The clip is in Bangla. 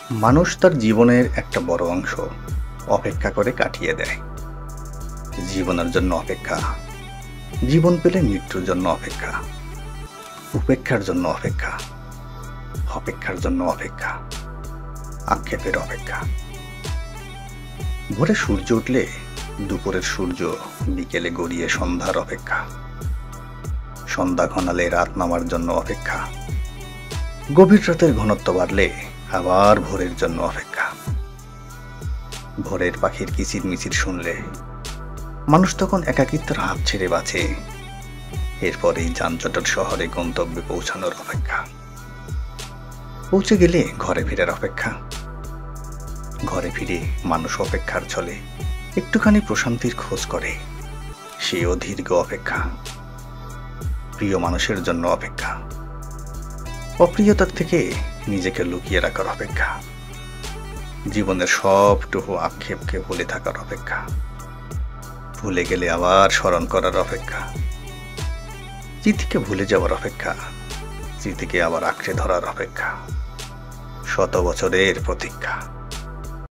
মানুষ তার জীবনের একটা বড় অংশ অপেক্ষা করে কাটিয়ে দেয়। জীবনের জন্য অপেক্ষা, জীবন পেলে মৃত্যুর জন্য অপেক্ষা, উপেক্ষার জন্য অপেক্ষা, অপেক্ষার জন্য অপেক্ষা, আক্ষেপের অপেক্ষা। ভোরে সূর্য উঠলে দুপুরের সূর্য বিকেলে গড়িয়ে সন্ধ্যার অপেক্ষা, সন্ধ্যা ঘনালে রাত নামার জন্য অপেক্ষা, গভীর রাতের ঘনত্ব বাড়লে আবার ভোরের জন্য অপেক্ষা। ভোরের পাখির কিচিরমিচির শুনলে মানুষ তখন একাকিত্বের হাত ছেড়ে বাঁচে। এরপরেই যানজটের শহরে গন্তব্যে পৌঁছানোর অপেক্ষা, পৌঁছে গেলে ঘরে ফেরার অপেক্ষা। ঘরে ফিরে মানুষ অপেক্ষার ছলে একটুখানি প্রশান্তির খোঁজ করে, সেও দীর্ঘ অপেক্ষা। প্রিয় মানুষের জন্য অপেক্ষা, অপ্রিয়তার থেকে নিজেকে লুকিয়ে রাখার অপেক্ষা, জীবনের সবটুকু আক্ষেপকে ভুলে থাকার অপেক্ষা, ভুলে গেলে আবার স্মরণ করার অপেক্ষা, স্মৃতিকে ভুলে যাওয়ার অপেক্ষা, স্মৃতিকে আবার আঁকড়ে ধরার অপেক্ষা, শত বছরের প্রতীক্ষা।